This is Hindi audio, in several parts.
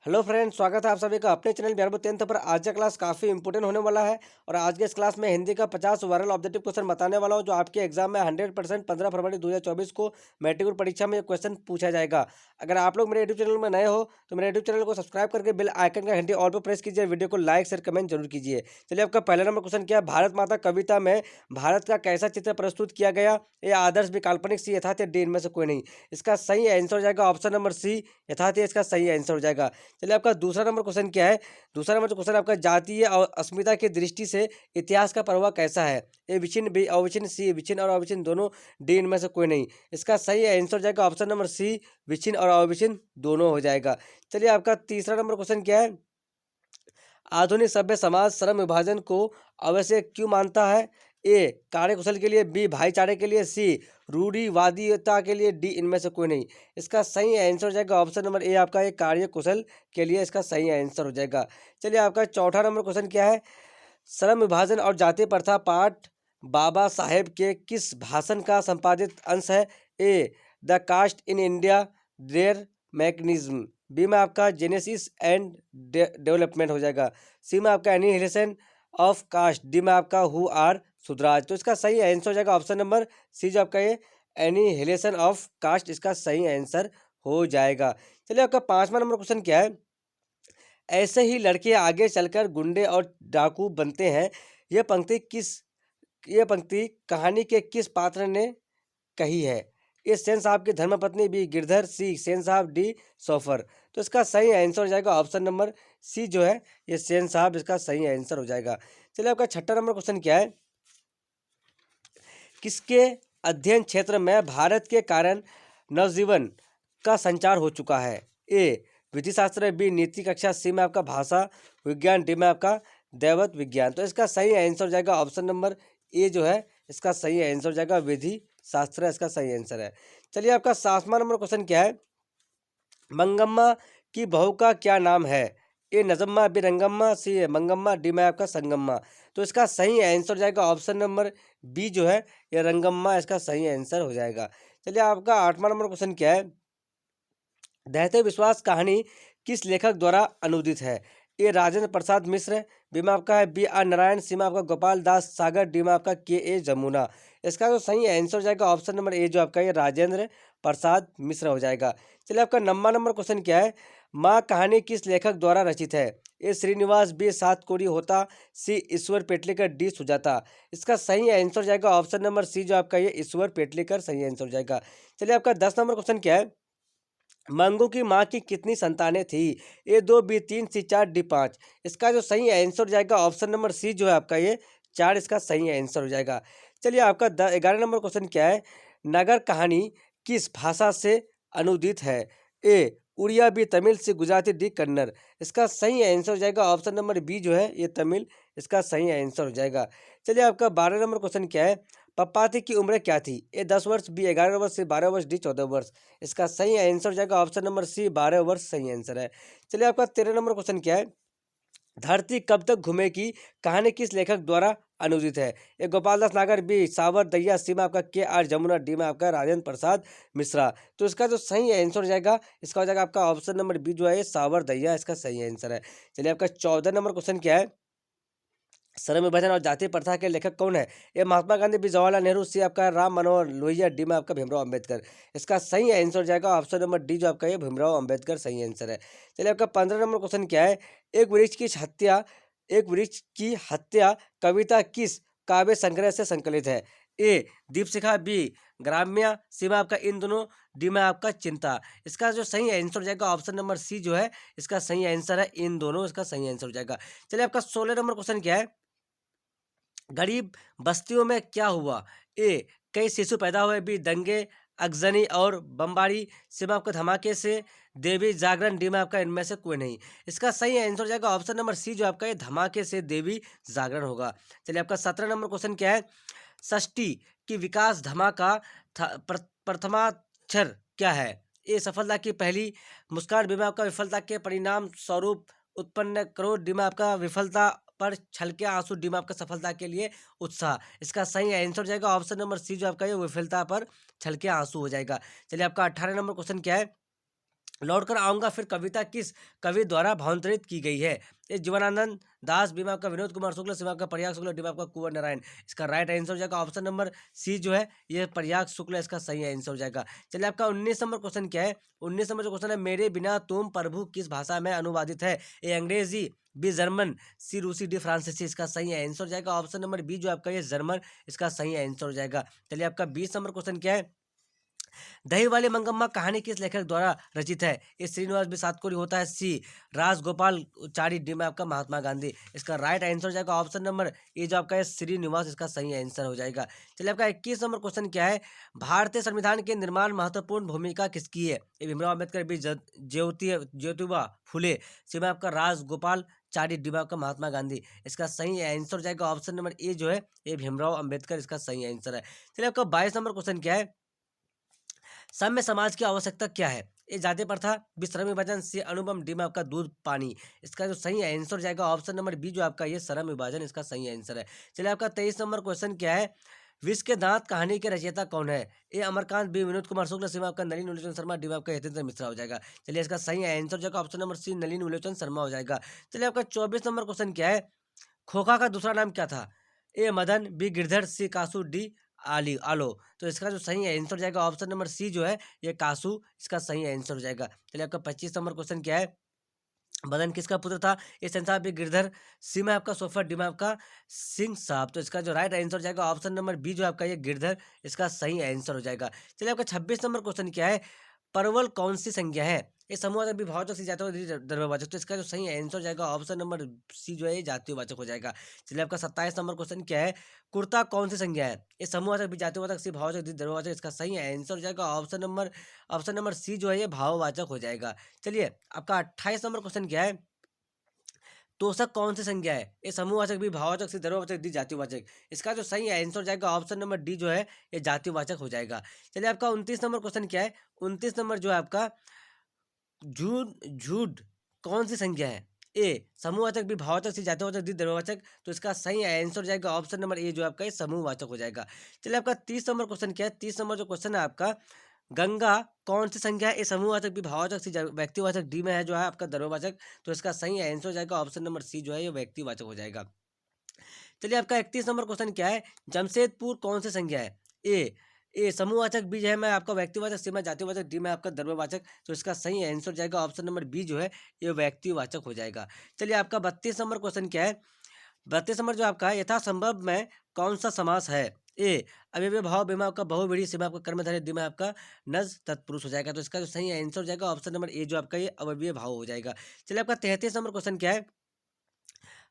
हेलो फ्रेंड्स, स्वागत है आप सभी का अपने चैनल बिहार बोर्ड 10th पर। आज का क्लास काफ़ी इंपॉर्टेंट होने वाला है और आज के इस क्लास में हिंदी का 50 वायरल ऑब्जेक्टिव क्वेश्चन बताने वाला हूं, जो आपके एग्जाम में 100% 15 फरवरी 2024 को मैट्रिक परीक्षा में ये क्वेश्चन पूछा जाएगा। अगर आप लोग मेरे यूट्यूब चैनल में नए हो तो मेरे यूट्यूब चैनल को सब्सक्राइब करके बेल आइकन का घंटी ऑल पर प्रेस कीजिए। वीडियो को लाइक शेयर कमेंट जरूर कीजिए। चलिए, आपका पहला नंबर क्वेश्चन क्या है। भारत माता कविता में भारत का कैसा चित्र प्रस्तुत किया गया? ये आदर्श भी, काल्पनिक, सी, यथार्थ या डी इनमें से कोई नहीं। इसका सही आंसर हो जाएगा ऑप्शन नंबर सी, यथार्थ इसका सही आंसर हो जाएगा। चलिए, आपका दूसरा नंबर क्वेश्चन क्या है। दूसरा नंबर क्वेश्चन आपका जातीय और अस्मिता की दृष्टि से इतिहास का प्रभाव कैसा है? ए विचिन्न, बी अविचिन्न, सी विचिन्न और अविचिन्न दोनों, डी इनमें से कोई नहीं। इसका सही आंसर हो जाएगा ऑप्शन नंबर सी, विचिन्न और अविचिन्न दोनों हो जाएगा। चलिए, आपका तीसरा नंबर क्वेश्चन क्या है। आधुनिक सभ्य समाज श्रम विभाजन को आवश्यक क्यों मानता है? ए कार्य कुशल के लिए, बी भाईचारे के लिए, सी रूढ़िवादिता के लिए, डी इनमें से कोई नहीं। इसका सही आंसर हो जाएगा ऑप्शन नंबर ए, आपका ये कार्य कुशल के लिए इसका सही आंसर हो जाएगा। चलिए, आपका चौथा नंबर क्वेश्चन क्या है। श्रम विभाजन और जाति प्रथा पाठ बाबा साहेब के किस भाषण का संपादित अंश है? A the caste in India, their mechanism, B में आपका जेनेसिस एंड डेवलपमेंट हो जाएगा, सी में आपका एनिहिलेशन ऑफ कास्ट, डी में आपका हु आर सुधराज। तो इसका सही आंसर हो जाएगा ऑप्शन नंबर सी, जो आपका ये एनिहिलेशन ऑफ कास्ट इसका सही आंसर हो जाएगा। चलिए, आपका पांचवा नंबर क्वेश्चन क्या है। ऐसे ही लड़के आगे चलकर गुंडे और डाकू बनते हैं। यह पंक्ति कहानी के किस पात्र ने कही है? ए सेन साहब की धर्मपत्नी, बी गिरधर, सी सेन साहब, डी सौफर। तो इसका सही आंसर हो जाएगा ऑप्शन नंबर सी, जो है ये सेन साहब इसका सही आंसर हो जाएगा। चलिए, आपका छठा नंबर क्वेश्चन क्या है। किसके अध्ययन क्षेत्र में भारत के कारण नवजीवन का संचार हो चुका है? ए विधि शास्त्र, बी नीति कक्षा, सी में आपका भाषा विज्ञान, डी में आपका दैवत विज्ञान। तो इसका सही आंसर हो जाएगा ऑप्शन नंबर ए, जो है इसका सही आंसर हो जाएगा विधि शास्त्र इसका सही आंसर है। चलिए, आपका सातवां नंबर क्वेश्चन क्या है। मंगम्मा की बहू का क्या नाम है? ए नजम्मा, बी रंगम्मा, सी मंगम्मा, डी में आपका संगम्मा। तो इसका सही आंसर हो जाएगा ऑप्शन नंबर बी, जो है ये रंगम्मा इसका सही आंसर हो जाएगा। चलिए, आपका आठवां नंबर क्वेश्चन क्या है। दैत्य विश्वास कहानी किस लेखक द्वारा अनुदित है? ए राजेंद्र प्रसाद मिश्र, बी में आपका है बी आर नारायण, सी में आपका गोपाल दास सागर, डी में आपका के ए जमुना। इसका जो सही आंसर हो जाएगा ऑप्शन नंबर ए, जो आपका ये राजेंद्र प्रसाद मिश्र हो जाएगा। चलिए, आपका नंबर क्वेश्चन क्या है। माँ कहानी किस लेखक द्वारा रचित है? ए श्रीनिवास, बी सात कोरी होता, सी ईश्वर पेटलेकर, डी सुजाता। इसका सही आंसर हो जाएगा ऑप्शन नंबर सी, जो आपका ये ईश्वर पेटलेकर सही आंसर हो जाएगा। चलिए, आपका 10 नंबर क्वेश्चन क्या है। मंगू की माँ की कितनी संतानें थी? ए दो, बी तीन, सी चार, डी पाँच। इसका जो सही आंसर हो जाएगा ऑप्शन नंबर सी, जो है आपका ये चार इसका सही आंसर हो जाएगा। चलिए, आपका 11 नंबर क्वेश्चन क्या है। नगर कहानी किस भाषा से अनुदित है? ए उड़िया, बी तमिल, सी गुजराती, डी कन्नड़। इसका सही आंसर हो जाएगा ऑप्शन नंबर बी, जो है ये तमिल इसका सही आंसर हो जाएगा। चलिए, आपका 12 नंबर क्वेश्चन क्या है। पप्पाती की उम्र क्या थी? ए 10 वर्ष, बी 11 वर्ष, सी 12 वर्ष, डी 14 वर्ष। इसका सही आंसर हो जाएगा ऑप्शन नंबर सी, 12 वर्ष सही आंसर है। चलिए, आपका 13 नंबर क्वेश्चन क्या है। धरती कब तक घूमेगी कहानी किस लेखक द्वारा अनुदित है? ए गोपाल दास नागर, बी सावर दैया, सी में आपका के आर जमुना, डी में आपका राजेंद्र प्रसाद मिश्रा। तो इसका जो सही आंसर हो जाएगा इसका हो जाएगा आपका ऑप्शन नंबर बी, जो है सावर दैया इसका सही आंसर है। चलिए, आपका 14 नंबर क्वेश्चन क्या है। श्रम विभाजन और जाति प्रथा के लेखक कौन है? ये महात्मा गांधी, बी जवाहरलाल नेहरू, सी आपका राम मनोहर लोहिया, डी में आपका भीमराव अंबेडकर। इसका सही आंसर हो जाएगा ऑप्शन नंबर डी, जो आपका ये भीमराव अंबेडकर सही आंसर है। चलिए, आपका 15 नंबर क्वेश्चन क्या है। एक वृक्ष की हत्या कविता किस काव्य संग्रह से संकलित है? ए दीपशिखा, बी ग्राम्य, सी में आपका इन दोनों, डी में आपका चिंता। इसका जो सही आंसर हो जाएगा ऑप्शन नंबर सी, जो है इसका सही आंसर है इन दोनों इसका सही आंसर हो जाएगा। चलिए, आपका 16 नंबर क्वेश्चन क्या है। गरीब बस्तियों में क्या हुआ? ए कई शिशु पैदा हुए, बी दंगे अगजनी और बमबारी, सी में आपका धमाके से, देवी जागरण, डी में आपका इनमें से कोई नहीं। इसका सही आंसर हो जाएगा ऑप्शन नंबर सी, जो आपका ये धमाके से देवी जागरण होगा। चलिए, आपका 17 नंबर क्वेश्चन क्या है। षष्ठी की विकास धमाका प्रथमाक्षर क्या है? ए सफलता की पहली मुस्कान, बी में आपका विफलता के परिणाम स्वरूप उत्पन्न करो, डी में आपका विफलता पर छलके आंसू, डी में आपका सफलता के लिए उत्साह। इसका सही आंसर हो जाएगा ऑप्शन नंबर सी, जो आपका ये विफलता पर छलके आंसू हो जाएगा। चलिए, आपका 18 नंबर क्वेश्चन क्या है। लौटकर आऊंगा फिर कविता किस कवि द्वारा भावांतरित की गई है? ये जीवनानंद दास, बी में आपका विनोद कुमार शुक्ल, सी में आपका प्रयाग शुक्ल, डी में आपका कुंवर नारायण। इसका राइट आंसर हो जाएगा ऑप्शन नंबर सी जो है ये प्रयाग शुक्ल इसका सही आंसर हो जाएगा। चलिए आपका 19 नंबर क्वेश्चन क्या है? 19 नंबर जो क्वेश्चन है, मेरे बिना तुम प्रभु किस भाषा में अनुवादित है? ए अंग्रेजी, बी जर्मन, सी रूसी, डी फ्रांसीसी। इसका सही आंसर हो जाएगा ऑप्शन नंबर बी जो आपका ये जर्मन इसका सही आंसर हो जाएगा। चलिए आपका 20 नंबर क्वेश्चन क्या है? दही वाली मंगम्मा कहानी किस लेखक द्वारा रचित है? ए श्रीनिवास बी सातकोरी होता है, सी राजगोपाल चारी, डी में आपका महात्मा गांधी। इसका राइट आंसर हो जाएगा ऑप्शन नंबर ए जो आपका है श्रीनिवास इसका सही आंसर हो जाएगा। चलिए आपका 21 नंबर क्वेश्चन क्या है? भारतीय संविधान के निर्माण महत्वपूर्ण भूमिका किसकी है? ए भीमराव अम्बेडकर, बी ज्योतिबा फुले, सी में आपका राजगोपाल चारी, डी में आपका महात्मा गांधी। इसका सही आंसर हो जाएगा ऑप्शन नंबर ए जो है ये भीमराव अम्बेडकर इसका सही आंसर है। चलिए आपका 22 नंबर क्वेश्चन क्या है? सभ्य समाज की आवश्यकता क्या है? ए जाति प्रथा, बी श्रम विभाजन, सी अनुपम, डी में आपका दूध पानी। इसका जो सही आंसर हो जाएगा ऑप्शन नंबर बी जो आपका ये श्रम विभाजन इसका सही आंसर है। चलिए आपका 23 नंबर क्वेश्चन क्या है? विष के दांत कहानी के रचयिता कौन है? ए अमरकांत, बी विनोद कुमार शुक्ल, सी में आपका नलिन विलोचन शर्मा, डी में आपका यतीन्द्र मिश्रा हो जाएगा। चलिए इसका सही आंसर हो जाएगा option number C Nalin विलोचन Sharma हो जाएगा। चलिए आपका 24 नंबर क्वेश्चन क्या है? खोखा का दूसरा नाम क्या था? ए मदन, बी गिरधर, सी कासू, डी आलो। तो इसका जो सही आंसर हो जाएगा ऑप्शन नंबर सी जो है ये कासू इसका सही आंसर हो जाएगा। चलिए आपका 25 नंबर क्वेश्चन क्या है? मदन किसका पुत्र था? ए संसार, बी गिरधर, सी में आपका सोफर, डी में आपका सिंह साहब। तो इसका जो राइट आंसर हो जाएगा ऑप्शन नंबर बी जो आपका ये गिरधर इसका सही आंसर हो जाएगा। चलिए आपका 26 नंबर क्वेश्चन क्या है? परवल कौन सी संज्ञा है? ये समूहवाचक, विभावाचक, सी जातिवाचक, द्रव्यवाचक। तो इसका जो सही आंसर हो जाएगा ऑप्शन नंबर सी जो है ये जातिवाचक हो जाएगा। चलिए आपका 27 नंबर क्वेश्चन क्या है? कुर्ता कौन सी संज्ञा है? ये समूहवाचक, विजातिवाचक, सी भाववाचक, डी द्रव्यवाचक। इसका सही आंसर हो जाएगा ऑप्शन नंबर सी जो है ये भाववाचक हो जाएगा। चलिए आपका 28 नंबर क्वेश्चन क्या है? तोषक कौन सी संज्ञा है? ये समूहवाचक, भी भाववाचक, सी द्रव्यवाचक, डी जातिवाचक। इसका जो सही आंसर हो जाएगा ऑप्शन नंबर डी जो है ये जातिवाचक हो जाएगा। चलिए आपका 29 नंबर क्वेश्चन क्या है? 29 नंबर जो है आपका झूठ झूठ कौन सी संज्ञा है? ए समूहवाचक, बी भाववाचक, सी जातिवाचक, डी द्रव्यवाचक। तो इसका सही आंसर हो जाएगा ऑप्शन नंबर ए जो आपका ये समूहवाचक हो जाएगा। चलिए आपका 30 नंबर क्वेश्चन क्या है? 30 नंबर जो क्वेश्चन है आपका, गंगा कौन सी संख्या है? ए समूहवाचक, बी भाववाचक, सी व्यक्तिवाचक, डी में है जो है आपका द्रव्यवाचक। तो इसका सही आंसर हो जाएगा ऑप्शन नंबर सी जो है ये व्यक्तिवाचक हो जाएगा। चलिए आपका 31 नंबर क्वेश्चन क्या है? जमशेदपुर कौन सी संज्ञा है? ए समूहवाचक, बी जो है मैं आपका व्यक्तिवाचक, सी में जातिवाचक, डी में आपका द्रव्यवाचक। तो इसका सही आंसर हो जाएगा ऑप्शन नंबर बी जो है ये व्यक्तिवाचक हो जाएगा। चलिए आपका 32 नंबर क्वेश्चन क्या है? 32 नंबर जो आपका है, यथासंभव में कौन सा समास है? ए अव्ययीय भाव, बी में आपका बहुव्रीहि, सी में आपका कर्मधारय, डी में आपका नज तत्पुरुष हो जाएगा। तो इसका जो सही आंसर हो जाएगा ऑप्शन नंबर ए जो आपका ये अव्ययीय भाव हो जाएगा। चलिए आपका 33 नंबर क्वेश्चन क्या है?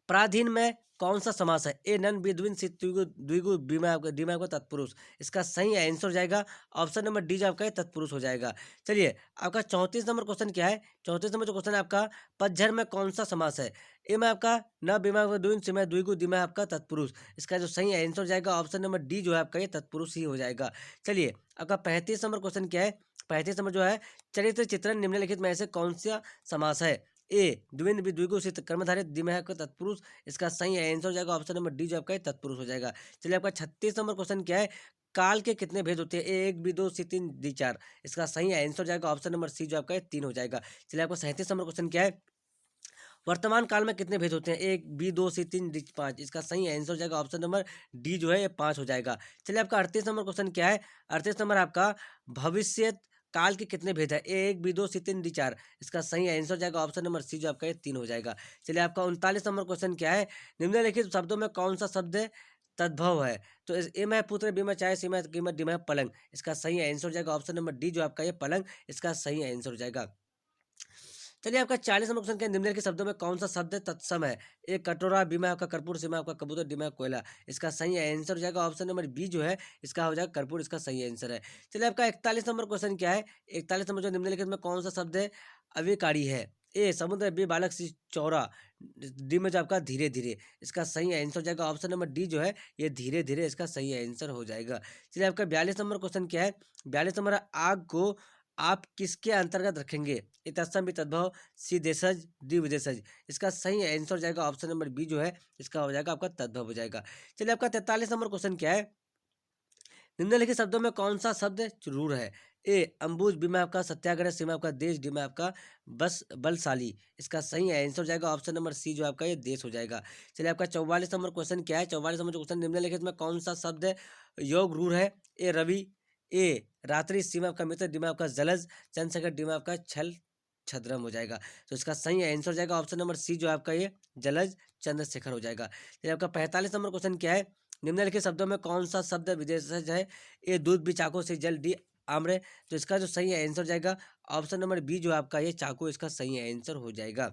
प्राधीन में कौन सा समास है? ए नन, बी द्विन, सी द्विगु द्विगु, बी में आपका, डी में आपका तत्पुरुष। इसका सही आंसर हो जाएगा ऑप्शन नंबर डी जो आपका है तत्पुरुष हो जाएगा। चलिए आपका 34 नंबर क्वेश्चन क्या है? 34 नंबर जो क्वेश्चन है आपका, पतझड़ में कौन सा समास है? ए में आपका न, बी में आपका द्विन, सी में द्विगु, डी में आपका तत्पुरुष। इसका जो सही आंसर हो जाएगा ऑप्शन नंबर डी जो है आपका ये तत्पुरुष ही हो जाएगा। चलिए आपका 35 नंबर क्वेश्चन क्या है? 35 नंबर जो है, चरित्र चित्रण निम्नलिखित में से कौन सा समास है? ए द्विन, बी द्विगु, सी कर्मधारय, डी में आपका तत्पुरुष। इसका सही आंसर हो जाएगा ऑप्शन नंबर डी जो आपका है तत्पुरुष हो जाएगा। चलिए आपका 36 नंबर क्वेश्चन क्या है? काल के कितने भेद होते हैं? ए एक, बी दो, सी तीन, डी चार। इसका सही आंसर हो जाएगा ऑप्शन नंबर सी जो आपका है 3 हो जाएगा। चलिए आपका 37 नंबर क्वेश्चन क्या है? वर्तमान काल में कितने भेद होते हैं? एक, बी दो, सी तीन, डी पाँच। इसका सही आंसर हो जाएगा ऑप्शन नंबर डी जो है ये 5 हो जाएगा। चलिए आपका 38 नंबर क्वेश्चन क्या है? 38 नंबर आपका, भविष्य काल के कितने भेद है? ए एक, बी दो, सी तीन, डी चार। इसका सही आंसर हो जाएगा ऑप्शन नंबर सी जो आपका ये 3 हो जाएगा। चलिए आपका 39 नंबर क्वेश्चन क्या है? निम्नलिखित शब्दों में कौन सा शब्द तद्भव है? तो ए में पुत्र, बी में चाय, सी में कीमत, डी में पलंग। इसका सही आंसर हो जाएगा ऑप्शन नंबर डी जो आपका ये पलंग इसका सही आंसर हो जाएगा। चलिए आपका 40 नंबर क्वेश्चन के निम्नलिखित शब्दों में कौन सा शब्द तत्सम है? एक कटोरा, बी में आपका कर्पूर, सी में आपका कबूतर, डी में कोयला। इसका सही आंसर हो जाएगा ऑप्शन नंबर बी जो है इसका हो जाएगा कर्पूर इसका सही आंसर है। चलिए आपका 41 नंबर क्वेश्चन क्या है? 41 नंबर जो निम्नलिखित में कौन सा शब्द है अविकारी है? ए समुद्र, बी बालक, सी चौरा, डी में जो आपका धीरे धीरे। इसका सही आंसर हो जाएगा ऑप्शन नंबर डी जो है ये धीरे धीरे इसका सही आंसर हो जाएगा। चलिए आपका 42 नंबर क्वेश्चन क्या है? 42 नंबर, आग को आप किसके अंतर्गत रखेंगे? ए तत्सम, बी तद्भव, सी देशज, डी विदेशज। इसका सही आंसर हो जाएगा ऑप्शन नंबर बी जो है इसका हो जाएगा आपका तद्भव हो जाएगा। चलिए आपका 43 नंबर क्वेश्चन क्या है? निम्नलिखित शब्दों में कौन सा शब्द जरूर है? ए अंबुज बी में आपका सत्याग्रह, सी में आपका देश, डी में आपका बस बलशाली। इसका सही आंसर हो जाएगा ऑप्शन नंबर सी जो आपका ये देश हो जाएगा। चलिए आपका 44 नंबर क्वेश्चन क्या है? 44 नंबर जो क्वेश्चन निम्नलिखित में कौन सा शब्द योग रूढ़ है? ए रवि, ए रात्रि, सी में आपका मित्र, डी में आपका जलज, चंद्रशेखर, डी में आपका छल छद्रम हो जाएगा। तो इसका सही आंसर हो जाएगा ऑप्शन नंबर सी जो आपका ये जलज चंद्रशेखर हो जाएगा। चलिए आपका 45 नंबर क्वेश्चन क्या है? निम्नलिखित शब्दों में कौन सा शब्द विशेषण है? ए दूध, बी चाकू, सी जल, डी आम्र। तो इसका जो सही आंसर हो जाएगा ऑप्शन नंबर बी जो आपका ये चाकू, इसका सही आंसर हो जाएगा।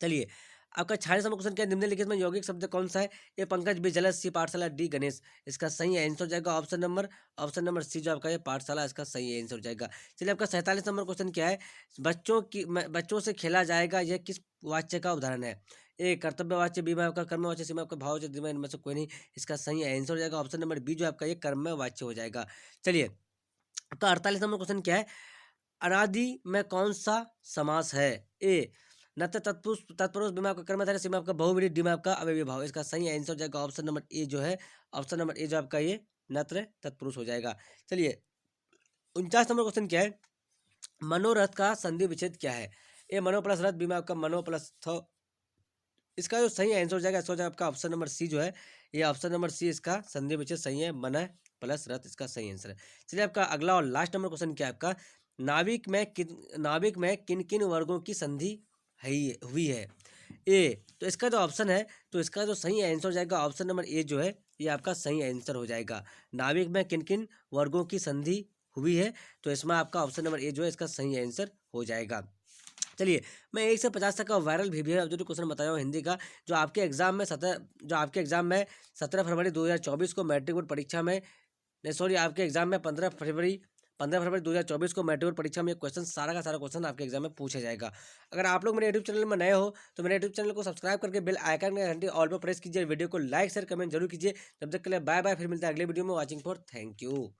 चलिए आपका 46 नंबर क्वेश्चन क्या है? निम्नलिखित में यौगिक शब्द कौन सा है? ए पंकज, बी जलज, सी पाठशाला, डी गणेश। इसका सही आंसर हो जाएगा ऑप्शन नंबर सी जो आपका ये पाठशाला, इसका सही आंसर हो जाएगा। चलिए आपका 47 नंबर क्वेश्चन क्या है? बच्चों से खेला जाएगा, यह किस वाच्य का उदाहरण है? ए कर्तव्यवाच्य, बी में आपका कर्मवाच्य, सी में आपका भाववाच्य, डी में इनमें से कोई नहीं। इसका सही आंसर हो जाएगा ऑप्शन नंबर बी जो आपका ये कर्मवाच्य हो जाएगा। चलिए आपका 48 नंबर क्वेश्चन क्या है? अनादि में कौन सा समास है? ए नत्र तत्पुरुष तत्पुरुष, बी में आपका कर्मधारय, सी में आपका बहुव्रीहि, डी में आपका अव्ययी भाव। इसका सही आंसर हो जाएगा ऑप्शन नंबर ए जो है, ऑप्शन नंबर ए जो आपका ये नत्र तत्पुरुष हो जाएगा। चलिए 49 नंबर क्वेश्चन क्या है? मनोरथ का संधि विच्छेद क्या है? ए मनो प्लस रथ, बी में आपका मनो प्लस थ। इसका जो सही आंसर हो जाएगा इसका हो जाएगा आपका ऑप्शन नंबर सी जो है, ये ऑप्शन नंबर सी इसका संधि विच्छेद सही है, मन प्लस रथ इसका सही आंसर है। चलिए आपका अगला और लास्ट नंबर क्वेश्चन क्या है आपका? नाविक में किन किन वर्गों की संधि हुई है? ए तो इसका जो ऑप्शन है, तो इसका जो सही आंसर हो जाएगा ऑप्शन नंबर ए जो है, ये आपका सही आंसर हो जाएगा। नाविक में किन किन वर्गों की संधि हुई है? तो इसमें आपका ऑप्शन नंबर ए जो है, इसका सही आंसर हो जाएगा। चलिए मैं 1 से 50 तक का वायरल वीडियो जो क्वेश्चन बताया हूँ हिंदी का, जो आपके एग्जाम में 17 फरवरी 2024 को मैट्रिक बोर्ड परीक्षा में, नहीं सॉरी, आपके एग्जाम में 15 फरवरी 2024 को मैट्रिक बोर्ड परीक्षा में क्वेश्चन, सारा का सारा क्वेश्चन आपके एग्जाम में पूछा जाएगा। अगर आप लोग मेरे यूट्यूब चैनल में नए हो तो मेरे यूट्यूब चैनल को सब्सक्राइब करके बेल आइकन में घंटी ऑल पर प्रेस कीजिए, वीडियो को लाइक शेयर कमेंट जरूर कीजिए। तब तक के लिए बाय बाय, फिर मिलते हैं अगले वीडियो में। Watching for thank you.